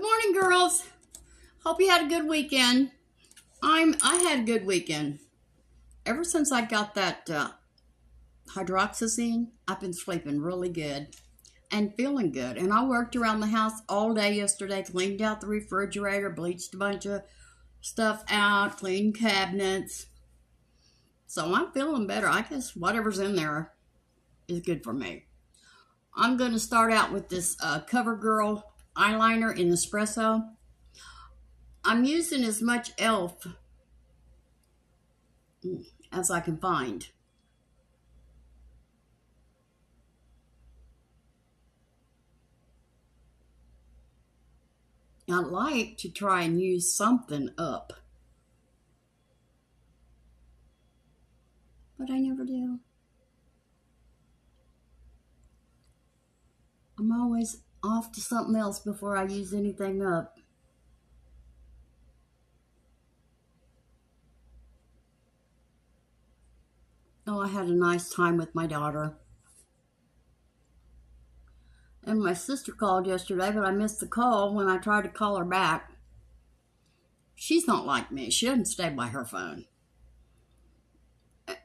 morning, girls. Hope you had a good weekend. I had a good weekend. Ever since I got that hydroxyzine, I've been sleeping really good and feeling good. And I worked around the house all day yesterday, cleaned out the refrigerator, bleached a bunch of stuff out, cleaned cabinets. So I'm feeling better. I guess whatever's in there is good for me. I'm going to start out with this Covergirl eyeliner in espresso. I'm using as much e.l.f. as I can find. I'd like to try and use something up, but I never do. I'm always off to something else before I use anything up. Oh, I had a nice time with my daughter. And my sister called yesterday, but I missed the call when I tried to call her back. She's not like me. She doesn't stay by her phone.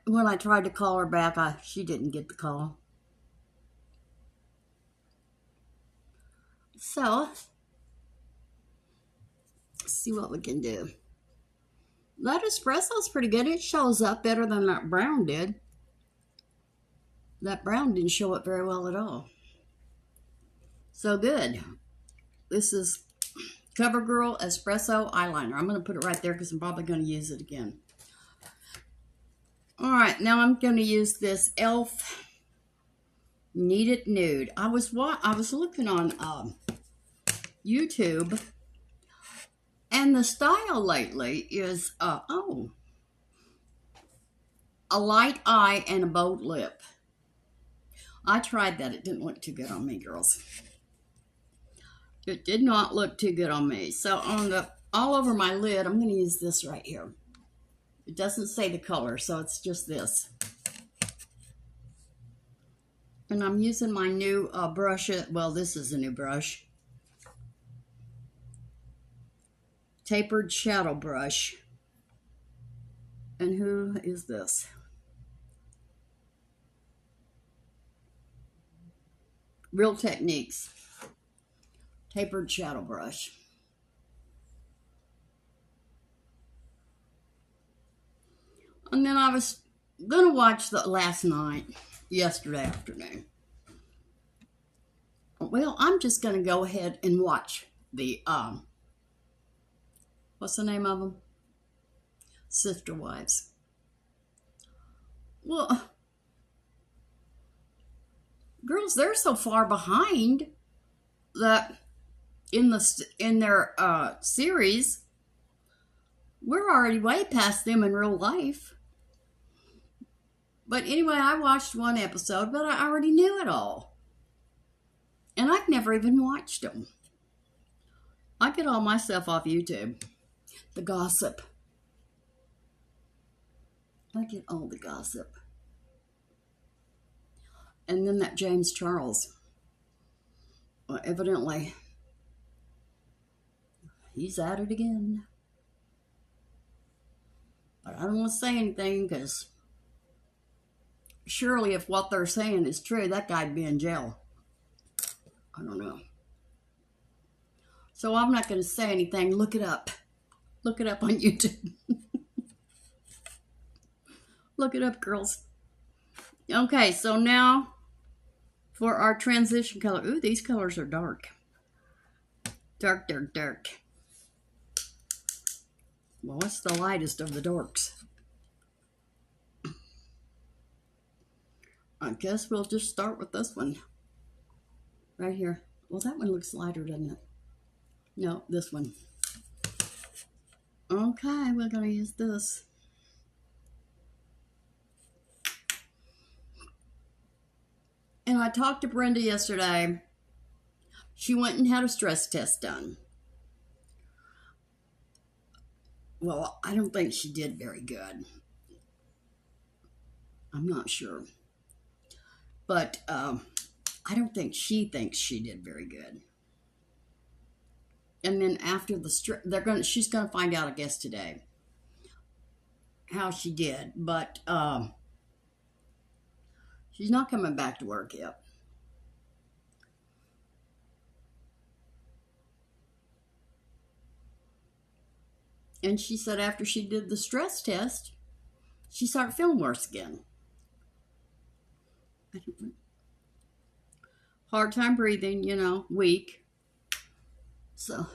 When I tried to call her back, she didn't get the call. So, let's see what we can do. That espresso's pretty good. It shows up better than that brown did. That brown didn't show up very well at all. So good. This is CoverGirl Espresso Eyeliner. I'm going to put it right there because I'm probably going to use it again. All right, now I'm going to use this e.l.f. Kneaded Nude. I was looking on YouTube, and the style lately is a light eye and a bold lip. I tried that. It didn't look too good on me, girls. It did not look too good on me. So on all over my lid, I'm going to use this right here. It doesn't say the color, so it's just this. And I'm using my new brush. Well, this is a new brush. Tapered shadow brush. And who is this? Real Techniques. Tapered shadow brush. And then I was going to watch yesterday afternoon. Well, I'm just going to go ahead and watch the, what's the name of them? Sister Wives. Well, girls, they're so far behind that in their series, we're already way past them in real life. But anyway, I watched one episode, but I already knew it all. And I've never even watched them. I get all my stuff off YouTube. The gossip. I get all the gossip. And then that James Charles. Well, evidently, he's at it again. But I don't want to say anything because surely if what they're saying is true, that guy'd be in jail. I don't know. So I'm not going to say anything. Look it up. Look it up on YouTube. Look it up, girls. Okay, so now for our transition color. Ooh, these colors are dark. Dark, dark, dark. Well, what's the lightest of the darks? I guess we'll just start with this one. Right here. Well, that one looks lighter, doesn't it? No, this one. Okay, we're going to use this. And I talked to Brenda yesterday. She went and had a stress test done. Well, I don't think she did very good. I'm not sure. But I don't think she thinks she did very good. And then after the she's gonna find out, I guess, today how she did. But she's not coming back to work yet. And she said after she did the stress test, she started feeling worse again. Hard time breathing, you know, weak. So,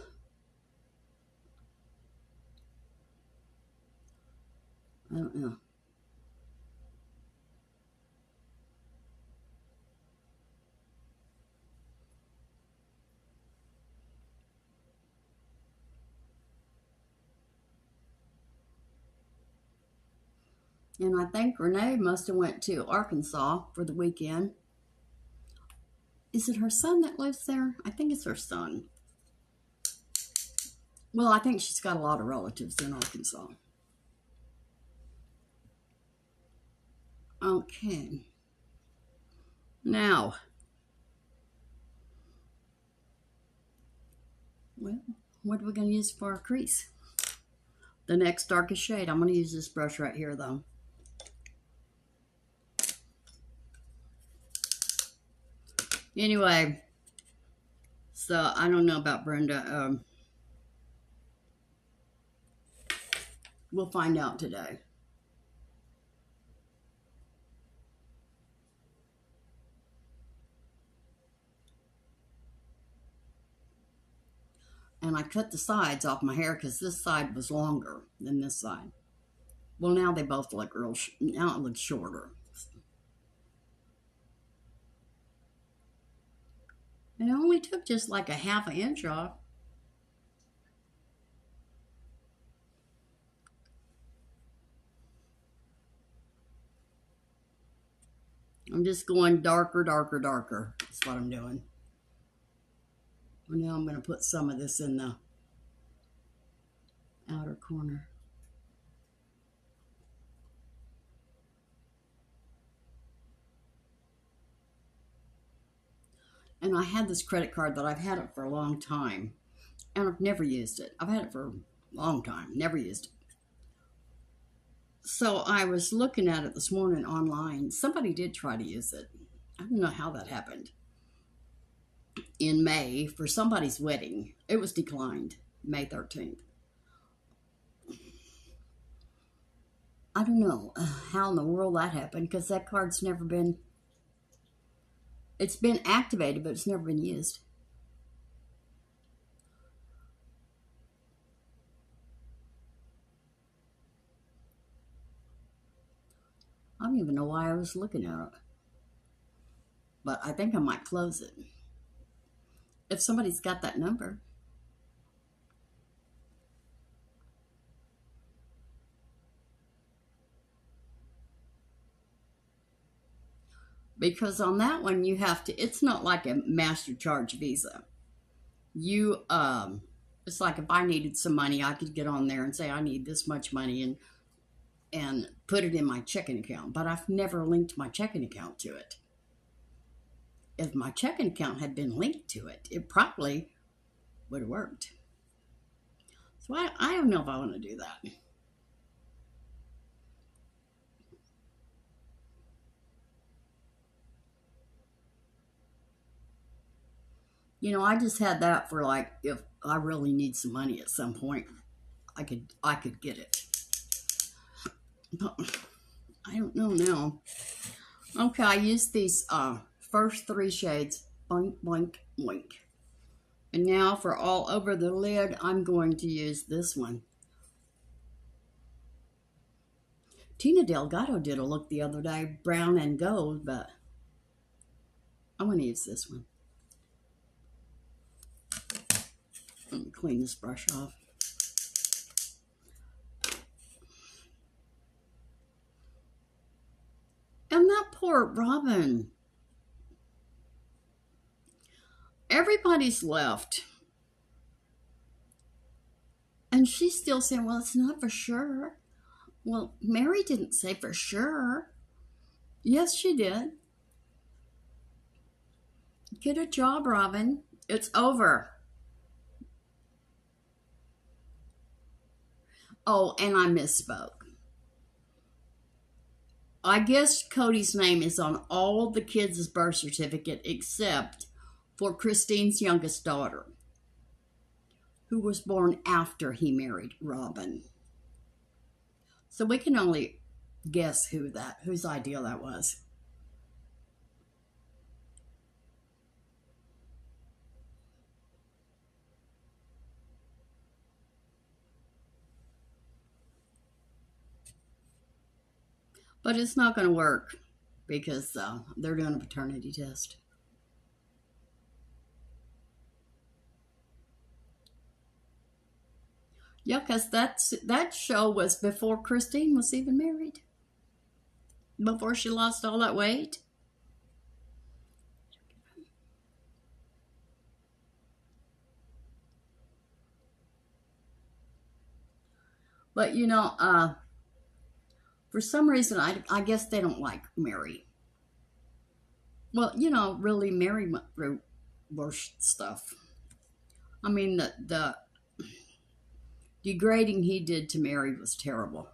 I don't know. And I think Renee must have went to Arkansas for the weekend. Is it her son that lives there? I think it's her son. Well, I think she's got a lot of relatives in Arkansas. Okay. Now, well, what are we going to use for our crease? The next darkest shade. I'm going to use this brush right here, though. Anyway, so I don't know about Brenda. We'll find out today. And I cut the sides off my hair because this side was longer than this side. Well, now they both look now it looks shorter. And it only took just like a half an inch off. I'm just going darker, darker, darker. That's what I'm doing. And now I'm going to put some of this in the outer corner. And I had this credit card that I've had it for a long time. And I've never used it. I've had it for a long time. Never used it. So I was looking at it this morning online. Somebody did try to use it. I don't know how that happened. In May for somebody's wedding. It was declined. May 13th. I don't know how in the world that happened because that card's never been... It's been activated, but it's never been used. I don't even know why I was looking at it. But I think I might close it. If somebody's got that number. Because on that one you have to, it's not like a MasterCharge Visa. It's like if I needed some money, I could get on there and say I need this much money and put it in my checking account. But I've never linked my checking account to it. If my checking account had been linked to it, it probably would have worked. So I don't know if I want to do that. You know, I just had that for like, if I really need some money at some point, I could get it. But I don't know now. Okay, I used these first three shades, boink, boink, boink. And now for all over the lid, I'm going to use this one. Tina Delgado did a look the other day, brown and gold, but I'm going to use this one. Let me clean this brush off. And that poor Robin. Everybody's left. And she's still saying, well, it's not for sure. Well, Mary didn't say for sure. Yes, she did. Get a job, Robin. It's over. Oh, and I misspoke. I guess Cody's name is on all the kids' birth certificate except for Christine's youngest daughter, who was born after he married Robin. So we can only guess whose idea that was. But it's not going to work because they're doing a paternity test. Yeah, because that show was before Christine was even married. Before she lost all that weight. But, you know, for some reason, I guess they don't like Mary. Well, you know, really, Mary went through worse stuff. I mean, the degrading he did to Mary was terrible.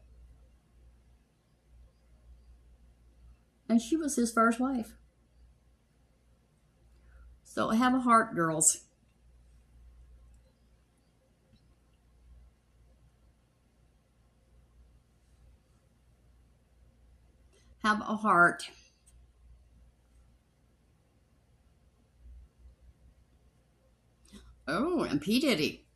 And she was his first wife. So have a heart, girls. Have a heart. Oh, and P. Diddy.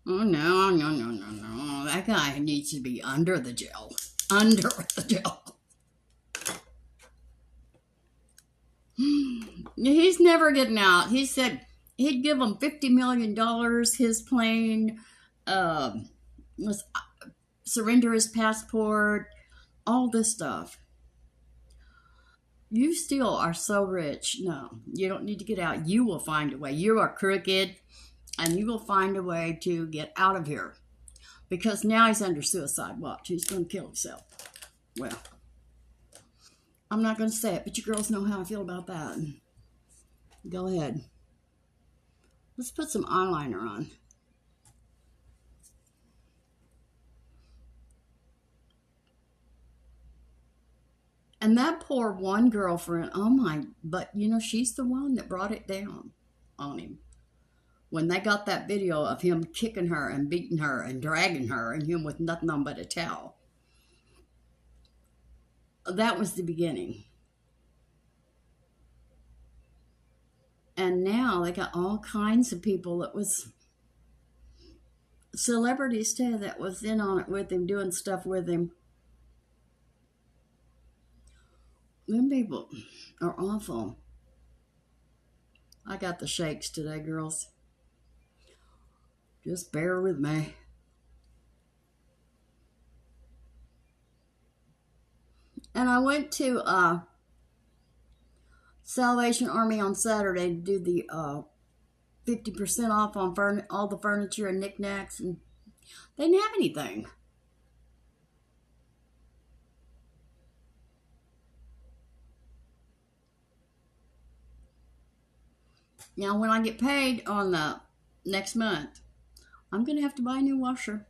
Oh, no. That guy needs to be under the jail. Under the jail. He's never getting out. He said he'd give him $50 million. His plane, surrender his passport, all this stuff. You still are so rich. No, you don't need to get out. You will find a way. You are crooked, and you will find a way to get out of here. Because now he's under suicide watch. He's going to kill himself. Well, I'm not going to say it, but you girls know how I feel about that. Go ahead. Let's put some eyeliner on. And that poor one girlfriend, oh my, but you know, she's the one that brought it down on him. When they got that video of him kicking her and beating her and dragging her and him with nothing on but a towel. That was the beginning. And now they got all kinds of people that was celebrities too that was in on it with him, doing stuff with him. Them people are awful. I got the shakes today, girls. Just bear with me. And I went to Salvation Army on Saturday to do the 50% off on all the furniture and knickknacks, and they didn't have anything. Now, when I get paid on the next month, I'm going to have to buy a new washer.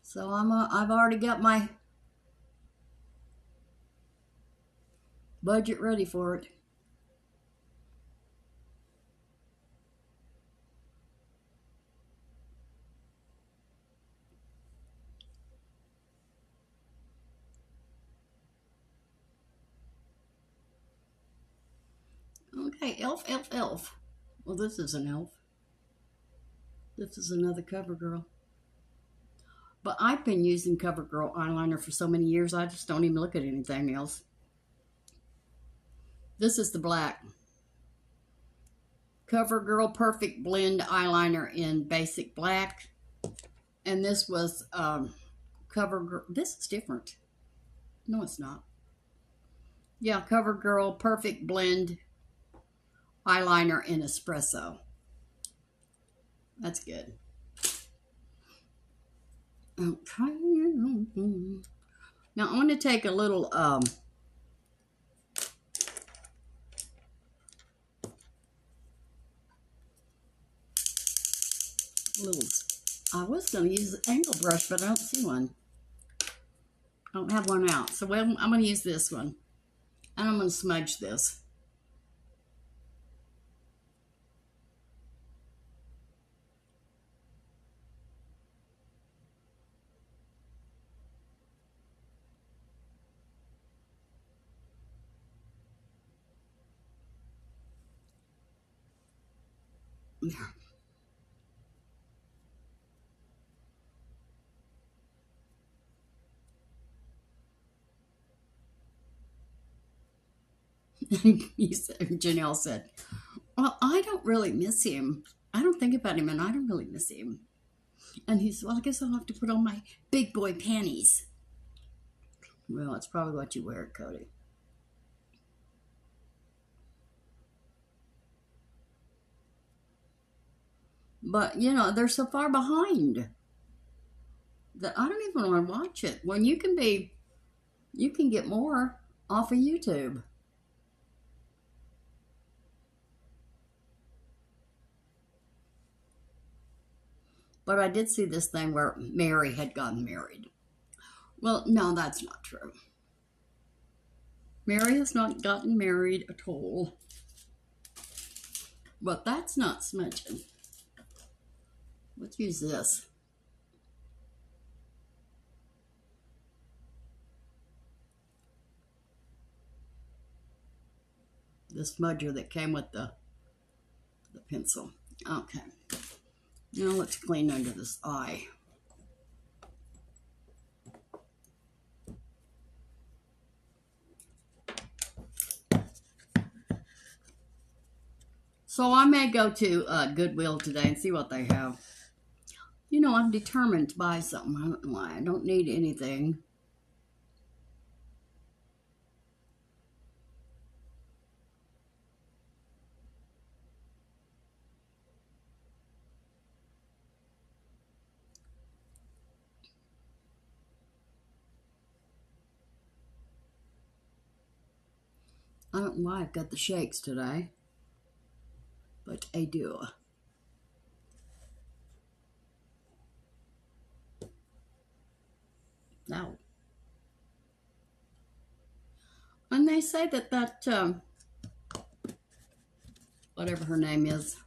So I've already got my budget ready for it. Okay, elf. Well, this is an elf. This is another Covergirl. But I've been using Covergirl eyeliner for so many years, I just don't even look at anything else. This is the black. Covergirl Perfect Blend eyeliner in basic black. And this was Covergirl. This is different. No, it's not. Yeah, Covergirl Perfect Blend eyeliner in espresso. That's good. Okay. Now I want to take a little little. I was going to use the angle brush, but I don't see one. I don't have one out. So I'm going to use this one. And I'm going to smudge this. There. Janelle said, well, I don't really miss him. I don't think about him, and I don't really miss him. And he said, well, I guess I'll have to put on my big boy panties. Well, it's probably what you wear, Cody. But, you know, they're so far behind that I don't even want to watch it. When you can get more off of YouTube. But I did see this thing where Mary had gotten married. Well, no, that's not true. Mary has not gotten married at all. But that's not smudging. Let's use this. The smudger that came with the pencil. Okay. Now let's clean under this eye. So I may go to Goodwill today and see what they have. You know, I'm determined to buy something. I don't know why. I don't need anything. I don't know why I've got the shakes today, but I do. Now, and they say that whatever her name is,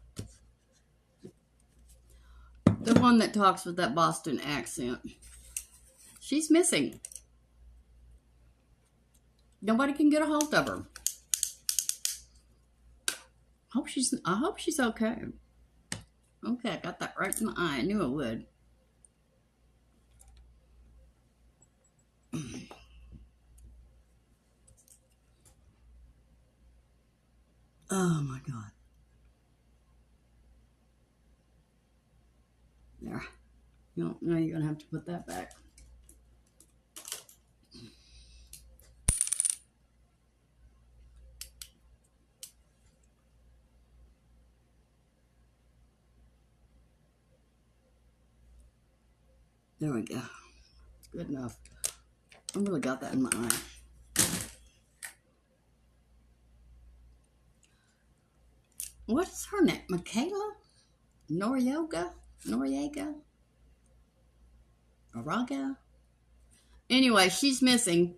the one that talks with that Boston accent, she's missing. Nobody can get a hold of her. I hope she's okay. Okay, I got that right in the eye. I knew I would. Oh my God. There. No, now you're gonna have to put that back. There we go. Good enough. I really got that in my eye. What's her name? Michaela? Noriega? Araga? Anyway, she's missing.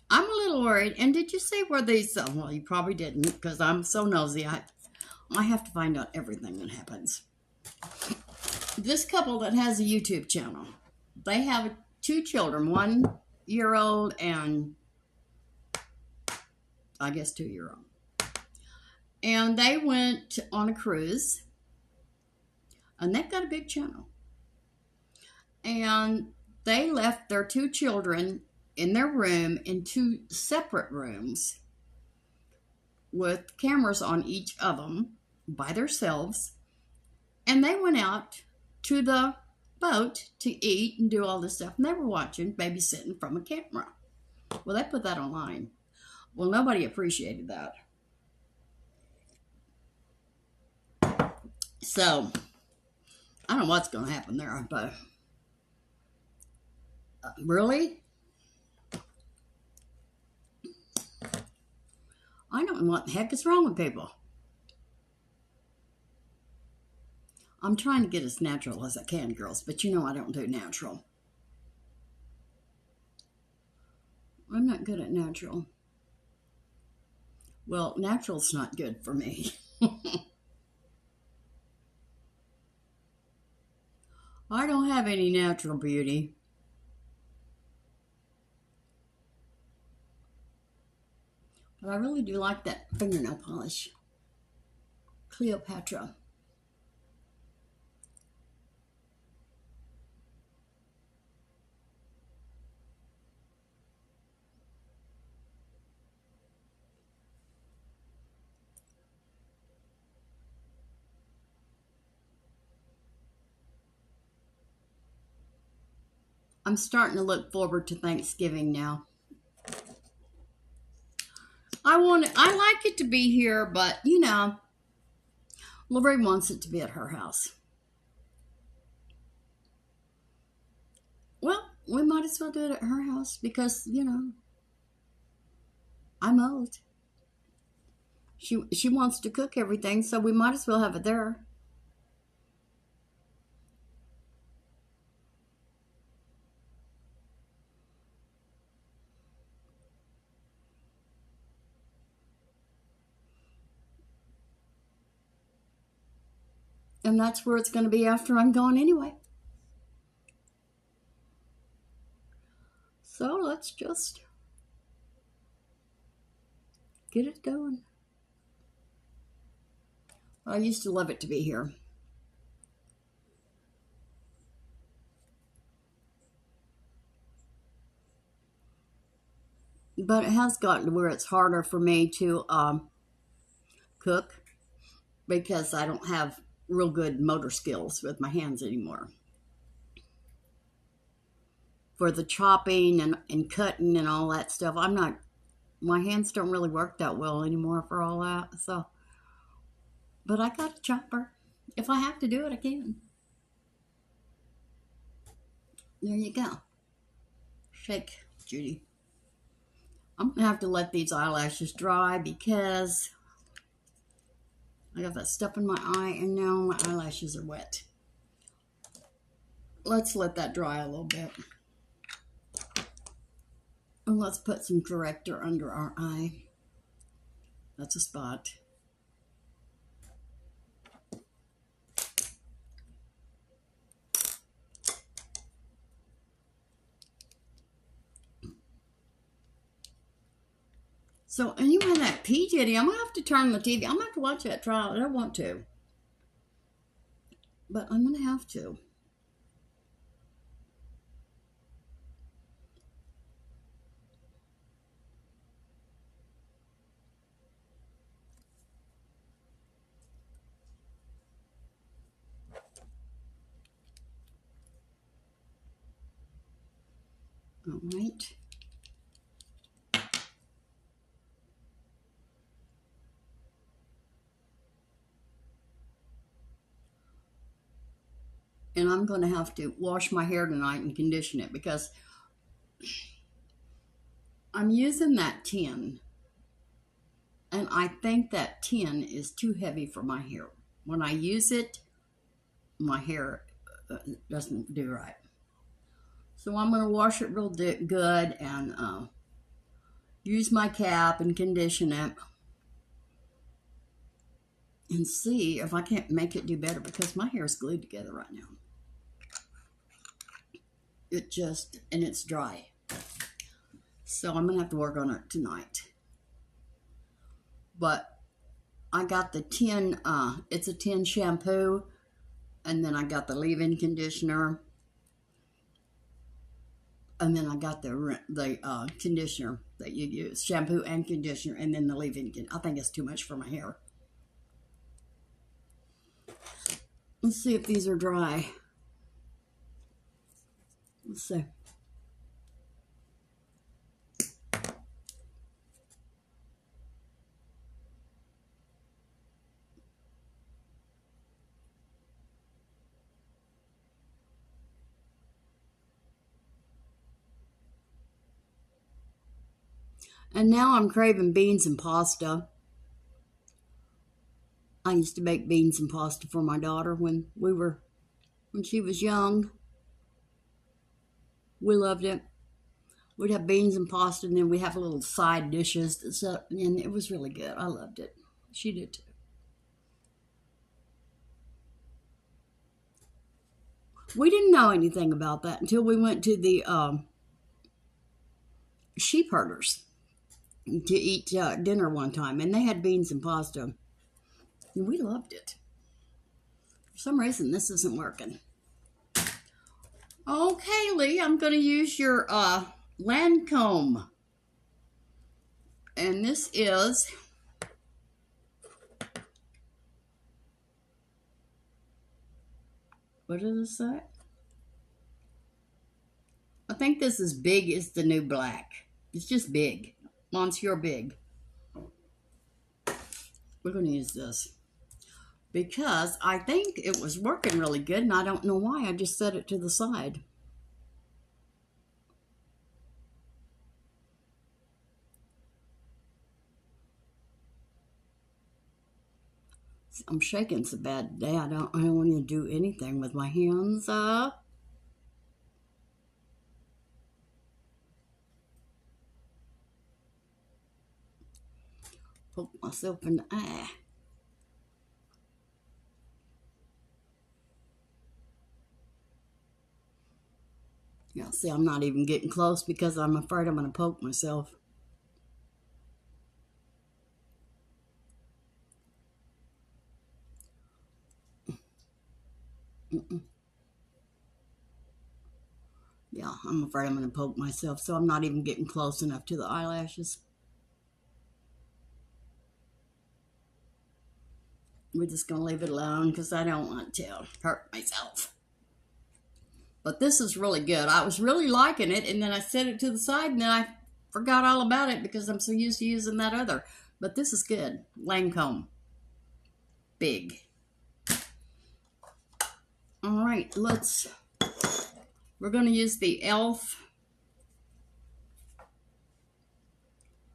I'm a little worried. And did you see where these... well, you probably didn't, because I'm so nosy. I have to find out everything that happens. This couple that has a YouTube channel, they have 2 children, 1-year-old and I guess 2-year-old. And they went on a cruise, and they've got a big channel. And they left their 2 children in their room in 2 separate rooms with cameras on each of them by themselves. And they went out to the boat to eat and do all this stuff. And they were watching, babysitting from a camera. Well, they put that online. Well, nobody appreciated that. So, I don't know what's going to happen there, but really? I don't know what the heck is wrong with people. I'm trying to get as natural as I can, girls, but you know I don't do natural. I'm not good at natural. Well, natural's not good for me. I don't have any natural beauty. But I really do like that fingernail polish. Cleopatra. I'm starting to look forward to Thanksgiving now. I like it to be here, but you know, Lorraine wants it to be at her house. Well, we might as well do it at her house because, you know, I'm old. She wants to cook everything, so we might as well have it there. And that's where it's going to be after I'm gone anyway. So let's just get it going. I used to love it to be here. But it has gotten to where it's harder for me to cook because I don't have real good motor skills with my hands anymore. For the chopping and cutting and all that stuff, my hands don't really work that well anymore for all that. So, but I got a chopper. If I have to do it, I can. There you go. Shake, Judy. I'm going to have to let these eyelashes dry because I got that stuff in my eye and now my eyelashes are wet. Let's let that dry a little bit. And let's put some corrector under our eye. That's a spot. So anyway, that Peach Itty, I'm going to have to turn the TV. I'm going to have to watch that trial. I don't want to. But I'm going to have to. All right. And I'm going to have to wash my hair tonight and condition it because I'm using that 10. And I think that 10 is too heavy for my hair. When I use it, my hair doesn't do right. So I'm going to wash it real good and use my cap and condition it. And see if I can't make it do better because my hair is glued together right now. And it's dry. So I'm going to have to work on it tonight. But I got the 10, it's a 10 shampoo. And then I got the leave-in conditioner. And then I got the conditioner that you use. Shampoo and conditioner. And then the leave-in. I think it's too much for my hair. Let's see if these are dry. Let's see. And now I'm craving beans and pasta. I used to make beans and pasta for my daughter when she was young. We loved it. We'd have beans and pasta, and then we'd have little side dishes, and it was really good. I loved it. She did too. We didn't know anything about that until we went to the sheep herders to eat dinner one time, and they had beans and pasta, and we loved it. For some reason, this isn't working. Okay, Lee, I'm going to use your Lancome, and this is what does it say? I think this is big is the new black. It's just big. Monsieur big. We're going to use this because I think it was working really good, and I don't know why. I just set it to the side. I'm shaking. It's a bad day. I don't want to do anything with my hands up. Poke myself in the eye. Yeah, see, I'm not even getting close because I'm afraid I'm going to poke myself. Yeah, I'm afraid I'm going to poke myself, so I'm not even getting close enough to the eyelashes. We're just going to leave it alone because I don't want to hurt myself. But this is really good. I was really liking it, and then I set it to the side, and then I forgot all about it because I'm so used to using that other. But this is good. Lancome. Big. All right, we're going to use the e.l.f.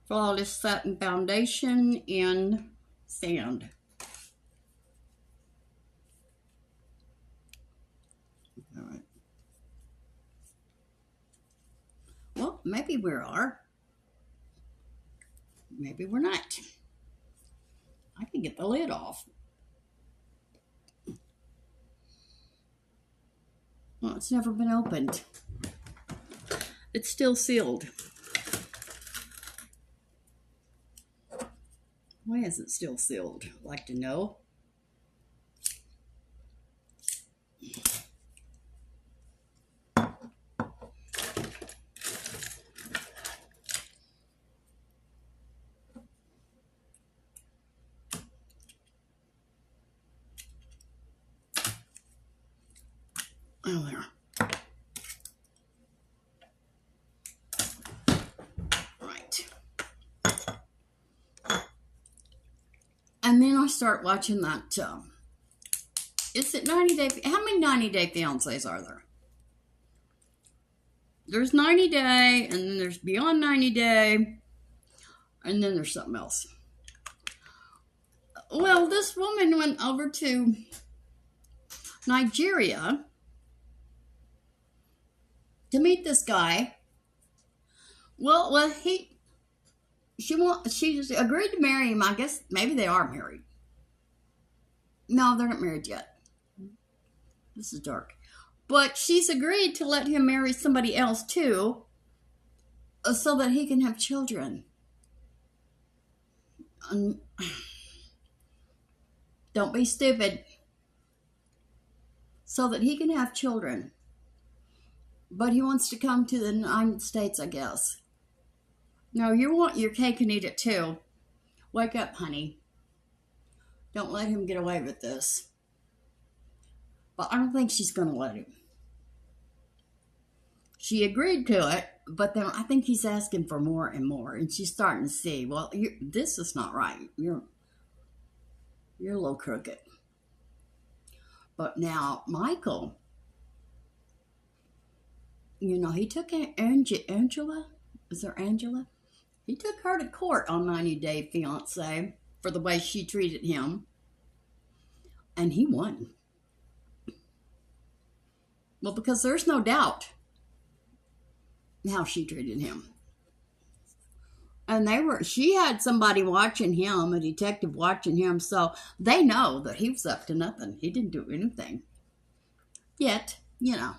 Flawless Satin Foundation in Sand. All right. Well, maybe we are. Maybe we're not. I can get the lid off. Well, it's never been opened. It's still sealed. Why is it still sealed? I'd like to know. Oh, there. Right. And then I start watching that. Is it 90 Day? How many 90 Day Fiancés are there? There's 90 Day, and then there's Beyond 90 Day, and then there's something else. Well, this woman went over to Nigeria to meet this guy. Well, she agreed to marry him. I guess maybe they are married. No, they're not married yet. This is dark. But she's agreed to let him marry somebody else too, so that he can have children. Don't be stupid. So that he can have children. But he wants to come to the United States, I guess. No, you want your cake and eat it too. Wake up, honey. Don't let him get away with this. But I don't think she's going to let him. She agreed to it, but then I think he's asking for more and more. And she's starting to see, well, this is not right. You're a little crooked. But now, Michael, you know, he took Angela. Is there Angela? He took her to court on 90 Day Fiancé for the way she treated him. And he won. Well, because there's no doubt how she treated him. And she had somebody watching him, a detective watching him, so they know that he was up to nothing. He didn't do anything. Yet, you know,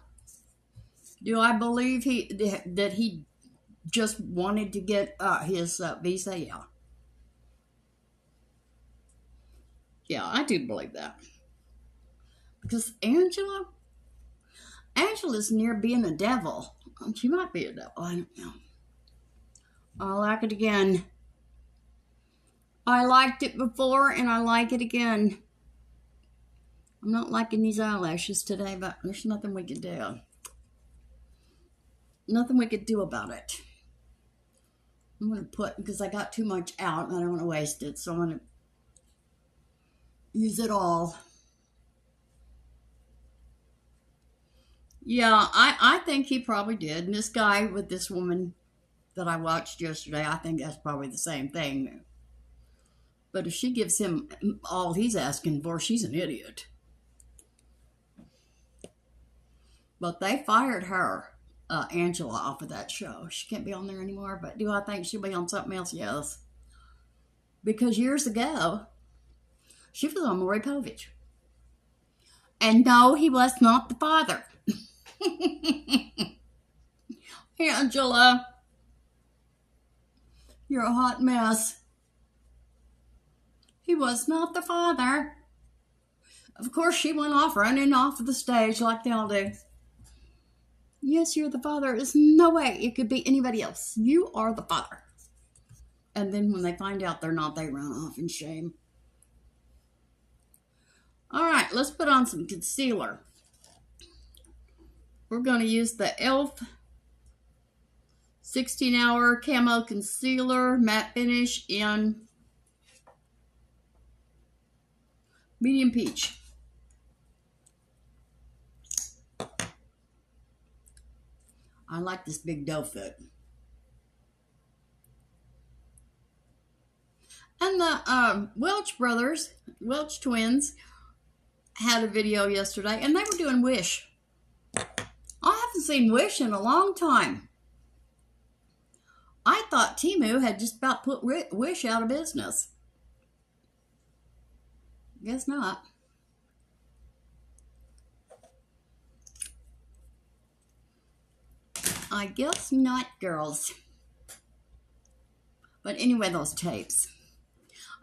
do I believe that he just wanted to get his visa? Yeah. Yeah, I do believe that. Because Angela's near being a devil. She might be a devil. I don't know. I like it again. I liked it before and I like it again. I'm not liking these eyelashes today, but there's nothing we can do. Nothing we could do about it. I'm going to put, because I got too much out and I don't want to waste it, so I'm going to use it all. Yeah, I think he probably did. And this guy with this woman that I watched yesterday, I think that's probably the same thing. But if she gives him all he's asking for, she's an idiot. But they fired her, Angela, off of that show. She can't be on there anymore. But do I think she'll be on something else? Yes. Because years ago, she was on Maury Povich. And no, he was not the father. Angela, you're a hot mess. He was not the father. Of course, she went off running off of the stage like they all do. Yes, you're the father. There's no way it could be anybody else. You are the father. And then when they find out they're not, they run off in shame. All right, let's put on some concealer. We're going to use the e.l.f. 16-hour Camo Concealer Matte Finish in Medium Peach. I like this big doe foot. And the Welch twins, had a video yesterday, and they were doing Wish. I haven't seen Wish in a long time. I thought Temu had just about put Wish out of business. Guess not. I guess not, girls. But anyway, those tapes.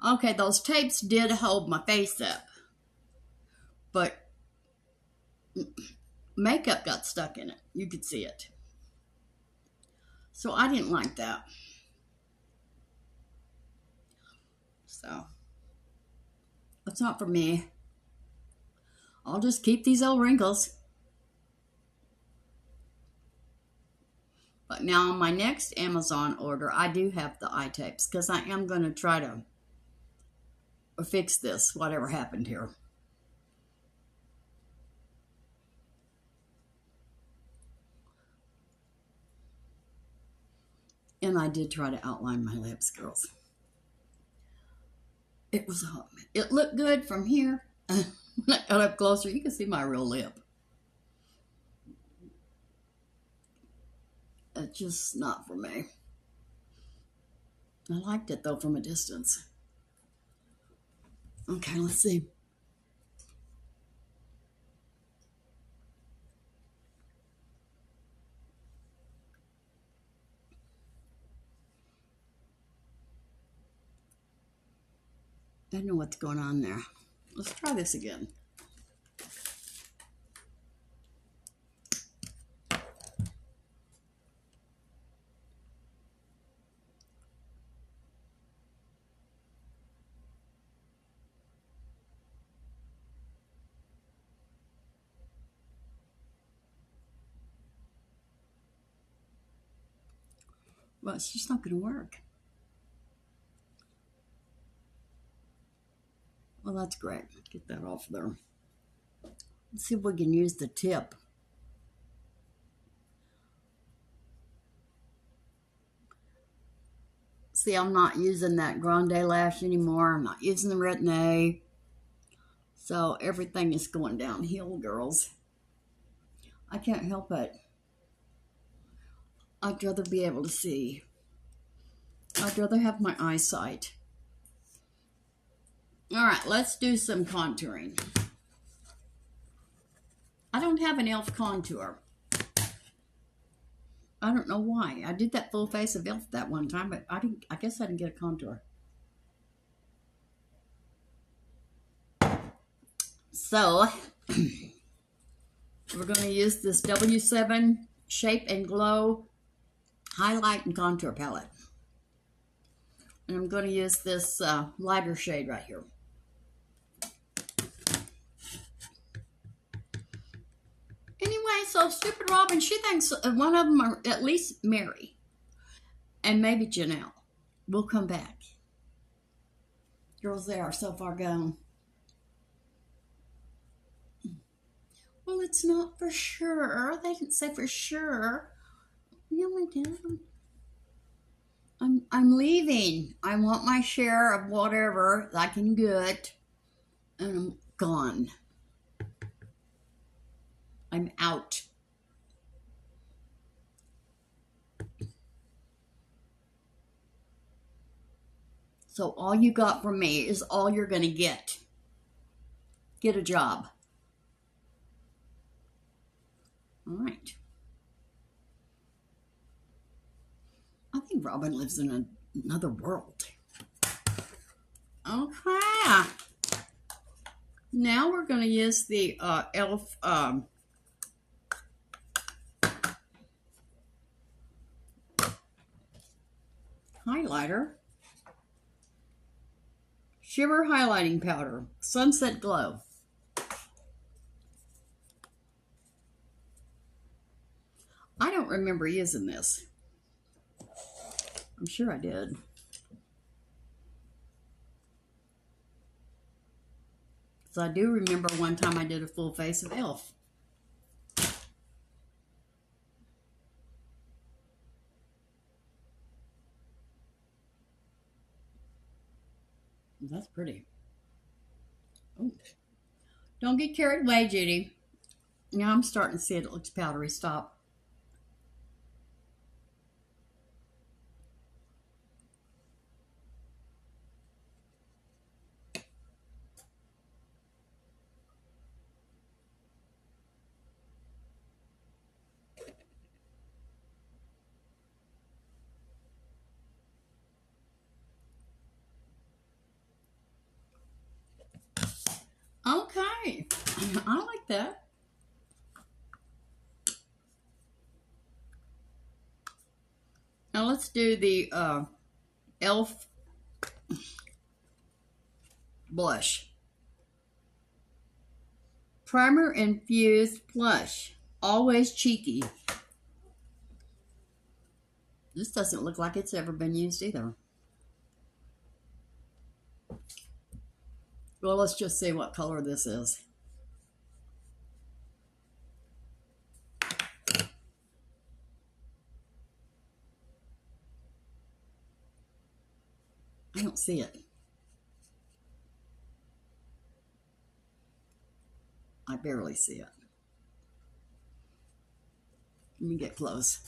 Okay, those tapes did hold my face up. But makeup got stuck in it. You could see it. So I didn't like that. So that's not for me. I'll just keep these old wrinkles. But now on my next Amazon order, I do have the eye tapes because I am going to try to fix this, whatever happened here. And I did try to outline my lips, girls. It was hot. It looked good from here. When I got up closer, you can see my real lip. It's just not for me. I liked it, though, from a distance. Okay, let's see. I don't know what's going on there. Let's try this again. Well, it's just not going to work. Well, that's great. Get that off there. Let's see if we can use the tip. See, I'm not using that Grande lash anymore. I'm not using the Retin-A. So everything is going downhill, girls. I can't help it. I'd rather be able to see. I'd rather have my eyesight. All right, let's do some contouring. I don't have an e.l.f. contour. I don't know why. I did that full face of e.l.f. that one time, but I guess I didn't get a contour. So we're going to use this W7 Shape and Glow Highlight and Contour Palette. And I'm going to use this lighter shade right here. Anyway, so Stupid Robin, she thinks one of them are at least Mary. And maybe Janelle will come back. Girls, they are so far gone. Well, it's not for sure. They didn't say for sure. No, I didn't. I'm leaving. I want my share of whatever I can get. And I'm gone. I'm out. So all you got from me is all you're going to get. Get a job. All right. I think Robin lives in another world. Okay. Now we're going to use the e.l.f. highlighter. Shimmer highlighting powder. Sunset Glow. I don't remember using this. I'm sure I did. So I do remember one time I did a full face of e.l.f. That's pretty. Oh. Don't get carried away, Judy. Now I'm starting to see it looks powdery. Stop. Okay. I like that. Now let's do the e.l.f. blush. Primer Infused Blush. Always cheeky. This doesn't look like it's ever been used either. Well, let's just see what color this is. I don't see it. I barely see it. Let me get close.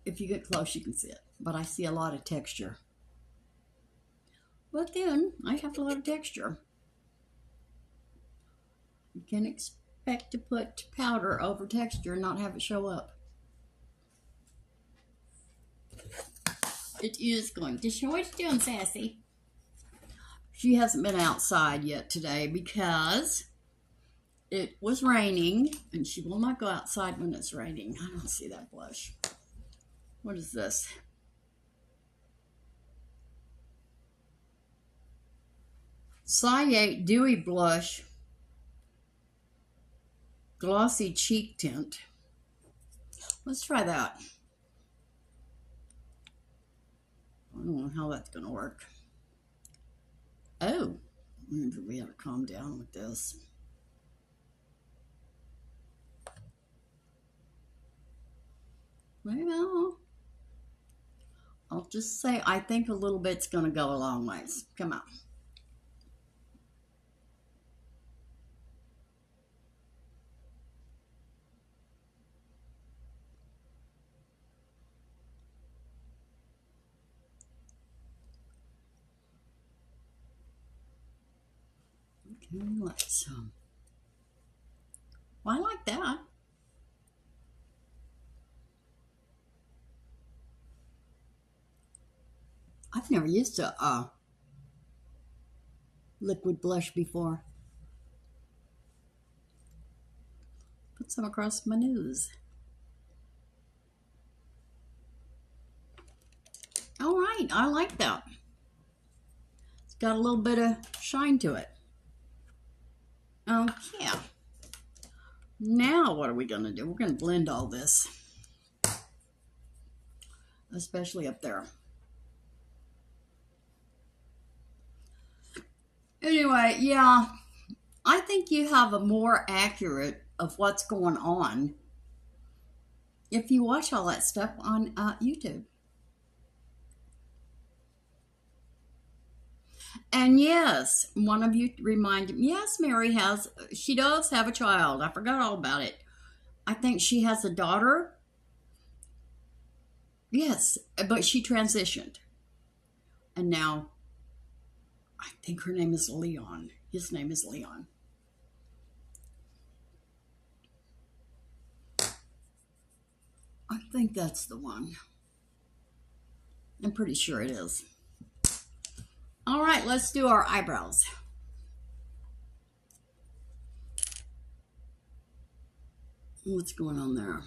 If you get close, you can see it. But I see a lot of texture. But then, I have a lot of texture. You can expect to put powder over texture and not have it show up. It is going to show what it's doing, Sassy. She hasn't been outside yet today because it was raining, and she will not go outside when it's raining. I don't see that blush. What is this? Cyan Dewy Blush Glossy Cheek Tint. Let's try that. I don't know how that's going to work. Oh, we have to calm down with this. Well, I'll just say I think a little bit's going to go a long ways. Come on. Okay, let's well, I like that. I've never used a liquid blush before. Put some across my nose. All right, I like that. It's got a little bit of shine to it. Okay. Now what are we going to do? We're going to blend all this. Especially up there. Anyway, yeah, I think you have a more accurate of what's going on if you watch all that stuff on YouTube. And yes, one of you reminded me, yes, Mary she does have a child. I forgot all about it. I think she has a daughter. Yes, but she transitioned. And now I think her name is Leon. His name is Leon. I think that's the one. I'm pretty sure it is. All right, let's do our eyebrows. What's going on there?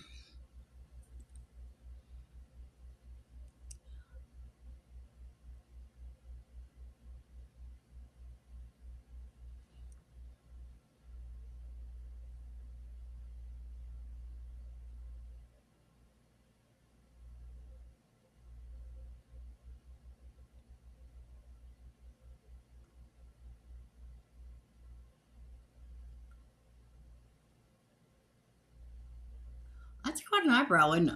That's quite an eyebrow, isn't it?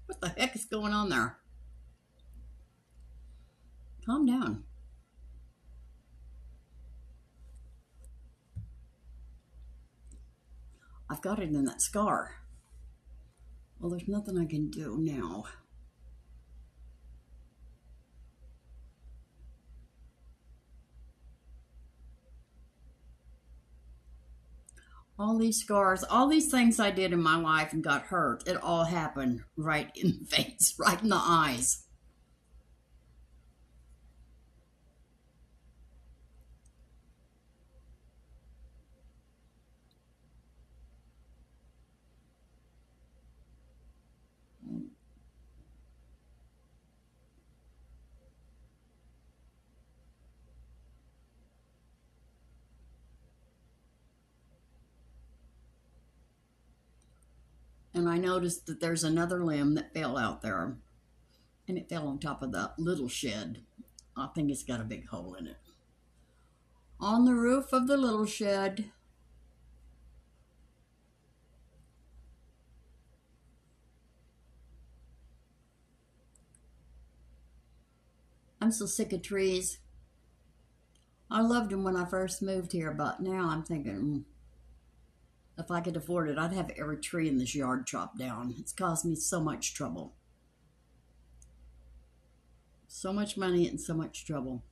What the heck is going on there? Calm down. I've got it in that scar. Well, there's nothing I can do now. All these scars, all these things I did in my life and got hurt, it all happened right in the face, right in the eyes. And I noticed that there's another limb that fell out there. And it fell on top of that little shed. I think it's got a big hole in it. On the roof of the little shed. I'm so sick of trees. I loved them when I first moved here, but now I'm thinking, if I could afford it, I'd have every tree in this yard chopped down. It's caused me so much trouble. So much money and so much trouble.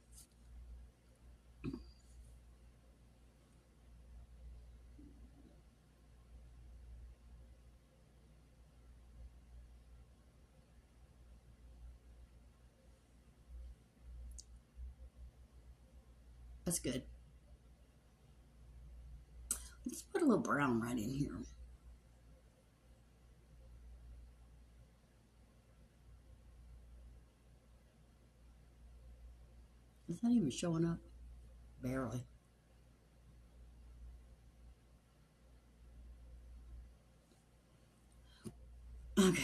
That's good. Let's put a little brown right in here. Is that even showing up? Barely. Okay.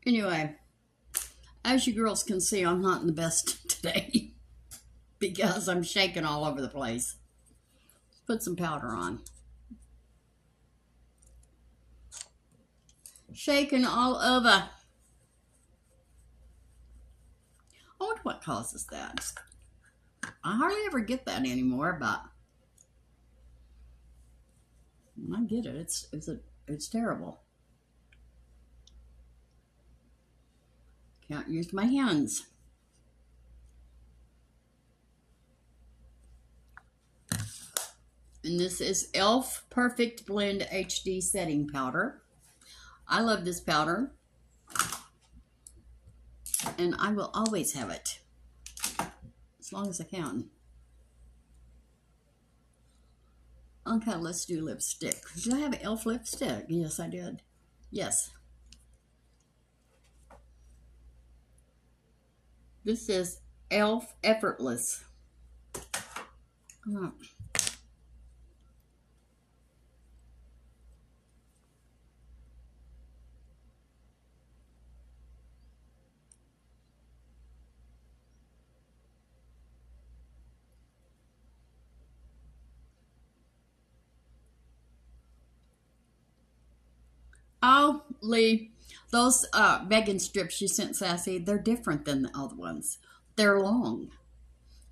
Anyway, as you girls can see, I'm not in the best today because I'm shaking all over the place. Put some powder on. Shaking all over. what causes that. I hardly ever get that anymore, but I get it. It's terrible. Can't use my hands. And this is e.l.f. Perfect Blend HD Setting Powder. I love this powder. And I will always have it. As long as I can. Okay, let's do lipstick. Did I have an e.l.f. lipstick? Yes, I did. Yes. This is e.l.f. Effortless. Oh, Lee, those vegan strips you sent Sassy, they're different than the other ones. They're long.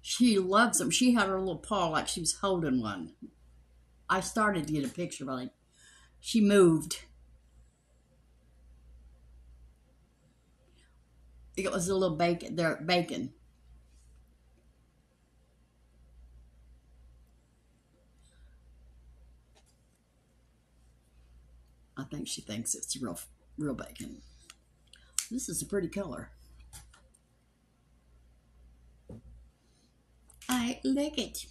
She loves them. She had her little paw like she was holding one. I started to get a picture, but she moved. It was a little bacon. They're bacon. I think she thinks it's real bacon. This is a pretty color. I like it.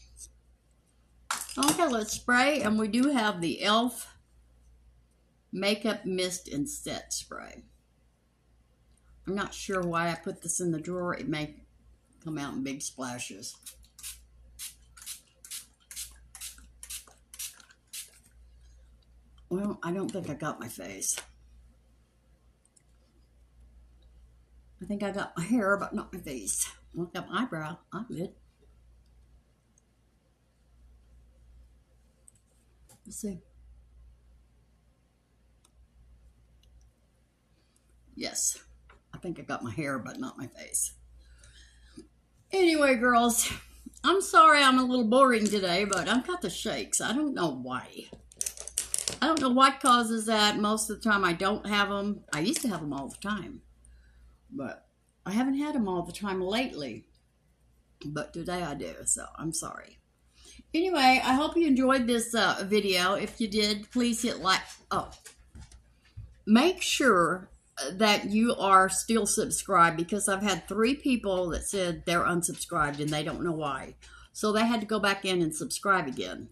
Okay, let's spray. And we do have the e.l.f. Makeup Mist and Set Spray. I'm not sure why I put this in the drawer. It may come out in big splashes. Well, I don't think I got my face. I think I got my hair, but not my face. I got my eyebrow. I'm good. Let's see. Yes, I think I got my hair, but not my face. Anyway, girls, I'm sorry I'm a little boring today, but I've got the shakes. I don't know why. I don't know what causes that. Most of the time I don't have them. I used to have them all the time. But I haven't had them all the time lately. But today I do, so I'm sorry. Anyway, I hope you enjoyed this video. If you did, please hit like. Oh, make sure that you are still subscribed, because I've had 3 people that said they're unsubscribed and they don't know why. So they had to go back in and subscribe again.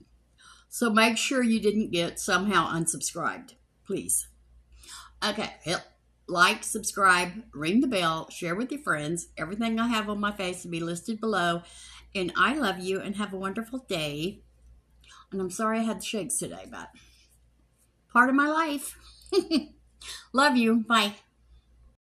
So make sure you didn't get somehow unsubscribed, please. Okay, hit like, subscribe, ring the bell, share with your friends. Everything I have on my face will be listed below. And I love you and have a wonderful day. And I'm sorry I had the shakes today, but part of my life. Love you. Bye.